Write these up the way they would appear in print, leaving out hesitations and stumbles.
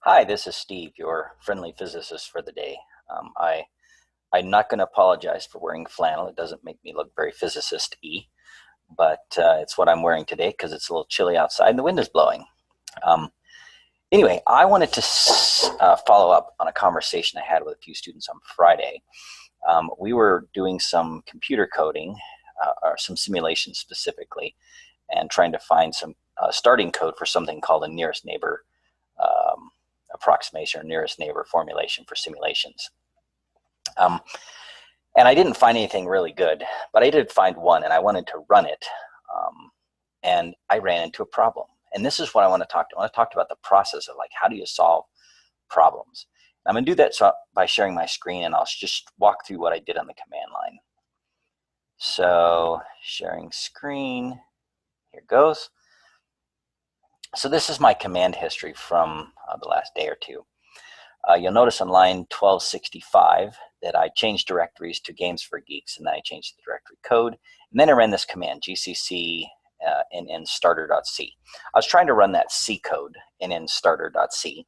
Hi, this is Steve, your friendly physicist for the day. I'm not going to apologize for wearing flannel. It doesn't make me look very physicist-y, but it's what I'm wearing today because it's a little chilly outside and the wind is blowing. Um, anyway, I wanted to follow up on a conversation I had with a few students on Friday. We were doing some computer coding, or some simulations specifically, and trying to find some starting code for something called a nearest neighbor um, approximation or nearest neighbor formulation for simulations. Um, and I didn't find anything really good, but I did find one, and I wanted to run it. And I ran into a problem. And this is what I want to talk to. I want to talk about the process of, like, how do you solve problems? I'm going to do that by sharing my screen, and I'll just walk through what I did on the command line. So sharing screen, here goes. So this is my command history from the last day or two. You'll notice on line 1265 that I changed directories to Games for Geeks, and then I changed the directory code. And then I ran this command, gcc nn starter.c. I was trying to run that C code, nn starter.c,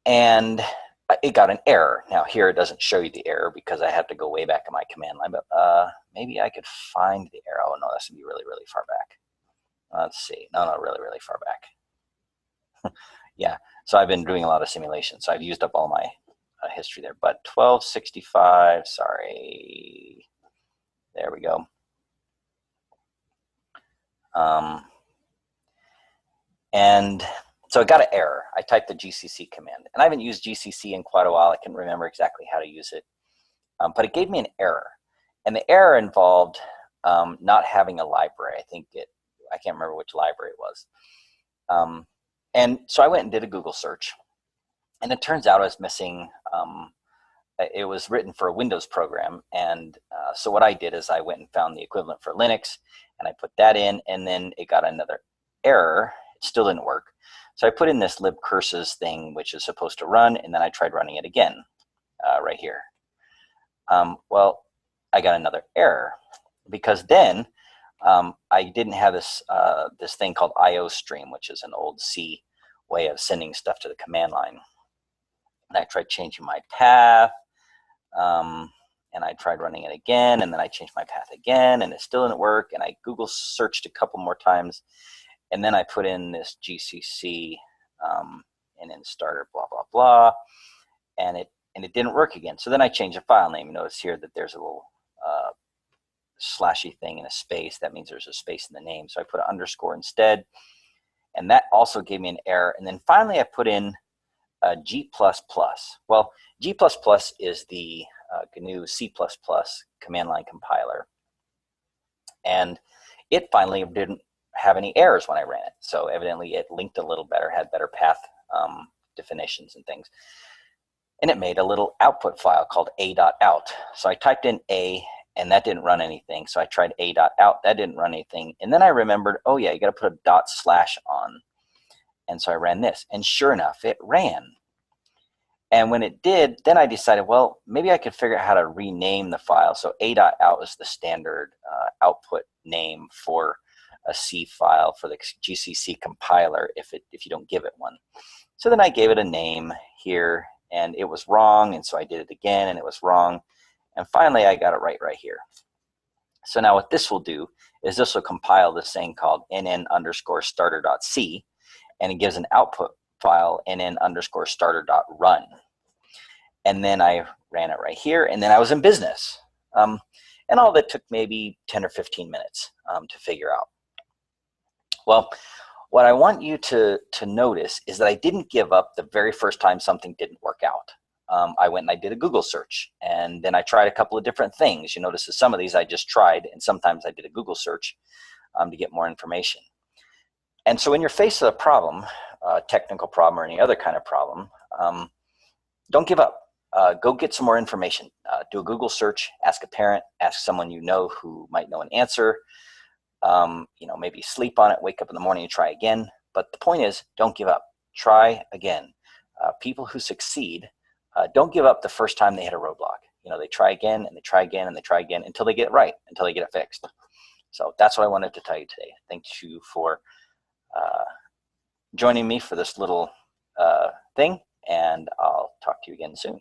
and it got an error. Now here it doesn't show you the error because I have to go way back in my command line, but maybe I could find the error. Oh no, that's gonna be really, really far back. Let's see. No, really, really far back. Yeah, so I've been doing a lot of simulations, so I've used up all my history there. But 1265, sorry, there we go. And so it got an error. I typed the GCC command, and I haven't used GCC in quite a while. I can't remember exactly how to use it, but it gave me an error, and the error involved not having a library. I can't remember which library it was. And so I went and did a Google search, and it turns out I was missing, it was written for a Windows program. And so what I did is I went and found the equivalent for Linux, and I put that in, and then it got another error. It still didn't work. So I put in this libcurses thing, which is supposed to run, and then I tried running it again right here. Well, I got another error because then I didn't have this thing called IO stream, which is an old C way of sending stuff to the command line. And I tried changing my path, and I tried running it again, and then I changed my path again, and it still didn't work. And I Google searched a couple more times, and then I put in this GCC and then starter blah blah blah, and it didn't work again. So then I changed the file name. Notice here that there's a little slashy thing in a space. That means there's a space in the name. So I put an underscore instead, and that also gave me an error. And then finally I put in G++. Well, G++ is the GNU C++ command line compiler, and it finally didn't have any errors when I ran it. So evidently it linked a little better, had better path definitions and things. And it made a little output file called a.out. So I typed in A, and that didn't run anything. So I tried a.out, that didn't run anything. And then I remembered, oh yeah, you got to put a // on. And so I ran this, and sure enough, it ran. And when it did, then I decided, well, maybe I could figure out how to rename the file. So a.out is the standard output name for a C file for the GCC compiler if you don't give it one. So then I gave it a name here, and it was wrong, and so I did it again, and it was wrong. And finally, I got it right here. So now what this will do is this will compile this thing called nn_starter.c, and it gives an output file nn_starter.run. And then I ran it right here, and then I was in business. And all that took maybe 10 or 15 minutes to figure out. Well, what I want you to notice is that I didn't give up the very first time something didn't work out. I went and I did a Google search, and then I tried a couple of different things. You notice that some of these I just tried, and sometimes I did a Google search to get more information. And so when you're faced with a problem, a technical problem or any other kind of problem, don't give up. Go get some more information. Do a Google search, ask a parent, ask someone you know who might know an answer. Maybe sleep on it, wake up in the morning and try again. But the point is, don't give up. Try again. People who succeed don't give up the first time they hit a roadblock. They try again, and they try again, and they try again until they get it right, until they get it fixed. So that's what I wanted to tell you today. Thank you for joining me for this little thing, and I'll talk to you again soon.